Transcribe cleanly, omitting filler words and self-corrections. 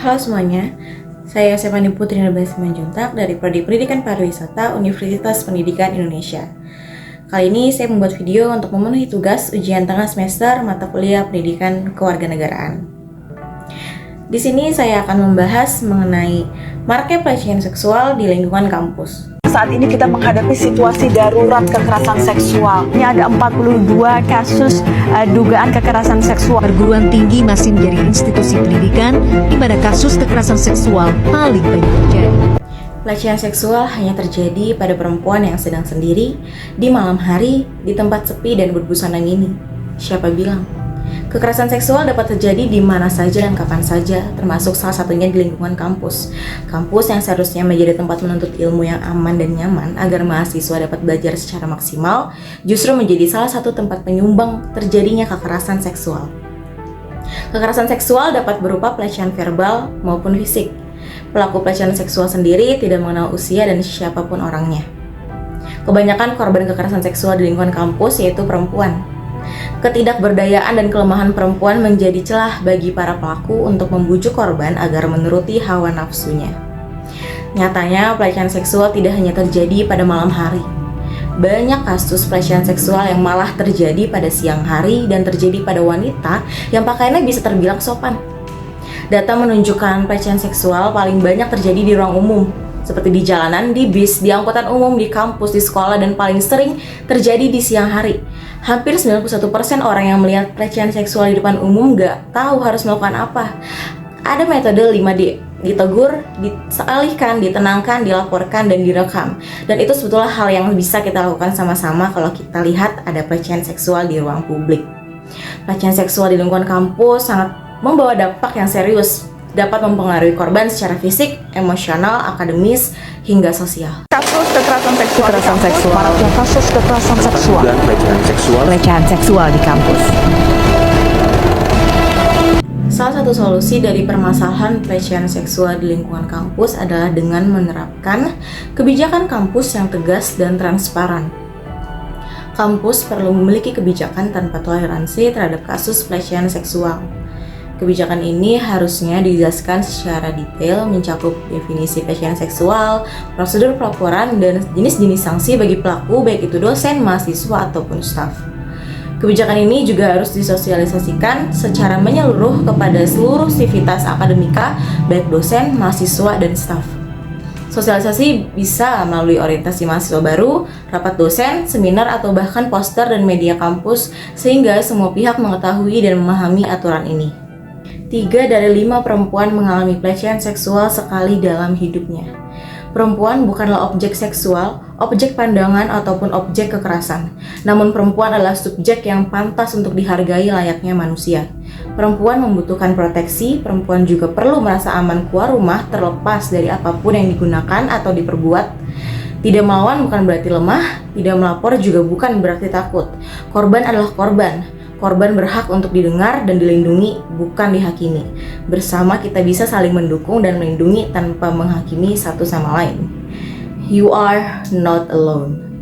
Halo semuanya, saya Yosefani Putri Nurbaisi Simanjuntak dari Prodi Pendidikan Pariwisata Universitas Pendidikan Indonesia. Kali ini saya membuat video untuk memenuhi tugas ujian tengah semester mata kuliah Pendidikan Kewarganegaraan. Di sini saya akan membahas mengenai maraknya pelecehan seksual di lingkungan kampus. Saat ini kita menghadapi situasi darurat kekerasan seksual. Ini ada 42 kasus dugaan kekerasan seksual. Perguruan tinggi masih menjadi institusi pendidikan di mana kasus kekerasan seksual paling banyak terjadi. Pelecehan seksual hanya terjadi pada perempuan yang sedang sendiri, di malam hari, di tempat sepi dan berbusana mini. Siapa bilang? Kekerasan seksual dapat terjadi di mana saja dan kapan saja, termasuk salah satunya di lingkungan kampus. Kampus yang seharusnya menjadi tempat menuntut ilmu yang aman dan nyaman agar mahasiswa dapat belajar secara maksimal, justru menjadi salah satu tempat penyumbang terjadinya kekerasan seksual. Kekerasan seksual dapat berupa pelecehan verbal maupun fisik. Pelaku pelecehan seksual sendiri tidak mengenal usia dan siapapun orangnya. Kebanyakan korban kekerasan seksual di lingkungan kampus yaitu perempuan. Ketidakberdayaan dan kelemahan perempuan menjadi celah bagi para pelaku untuk membujuk korban agar menuruti hawa nafsunya. Nyatanya, pelecehan seksual tidak hanya terjadi pada malam hari. Banyak kasus pelecehan seksual yang malah terjadi pada siang hari dan terjadi pada wanita yang pakaiannya bisa terbilang sopan. Data menunjukkan pelecehan seksual paling banyak terjadi di ruang umum, seperti di jalanan, di bis, di angkutan umum, di kampus, di sekolah, dan paling sering terjadi di siang hari. Hampir 91% orang yang melihat pelecehan seksual di depan umum gak tahu harus melakukan apa. Ada metode 5D, ditegur, dialihkan, ditenangkan, dilaporkan, dan direkam. Dan itu sebetulnya hal yang bisa kita lakukan sama-sama kalau kita lihat ada pelecehan seksual di ruang publik. Pelecehan seksual di lingkungan kampus sangat membawa dampak yang serius, dapat mempengaruhi korban secara fisik, emosional, akademis, hingga sosial. Kasus kekerasan seksual. Maraknya kasus kekerasan seksual. Pelecehan seksual di kampus. Salah satu solusi dari permasalahan pelecehan seksual di lingkungan kampus adalah dengan menerapkan kebijakan kampus yang tegas dan transparan. Kampus perlu memiliki kebijakan tanpa toleransi terhadap kasus pelecehan seksual. Kebijakan ini harusnya dijelaskan secara detail, mencakup definisi pelecehan seksual, prosedur pelaporan, dan jenis-jenis sanksi bagi pelaku, baik itu dosen, mahasiswa, ataupun staf. Kebijakan ini juga harus disosialisasikan secara menyeluruh kepada seluruh sivitas akademika, baik dosen, mahasiswa, dan staf. Sosialisasi bisa melalui orientasi mahasiswa baru, rapat dosen, seminar, atau bahkan poster dan media kampus, sehingga semua pihak mengetahui dan memahami aturan ini. 3 dari 5 perempuan mengalami pelecehan seksual sekali dalam hidupnya. Perempuan bukanlah objek seksual, objek pandangan, ataupun objek kekerasan. Namun perempuan adalah subjek yang pantas untuk dihargai layaknya manusia. Perempuan membutuhkan proteksi, perempuan juga perlu merasa aman keluar rumah terlepas dari apapun yang digunakan atau diperbuat. Tidak melawan bukan berarti lemah, tidak melapor juga bukan berarti takut. Korban adalah korban. Korban berhak untuk didengar dan dilindungi, bukan dihakimi. Bersama kita bisa saling mendukung dan melindungi tanpa menghakimi satu sama lain. You are not alone.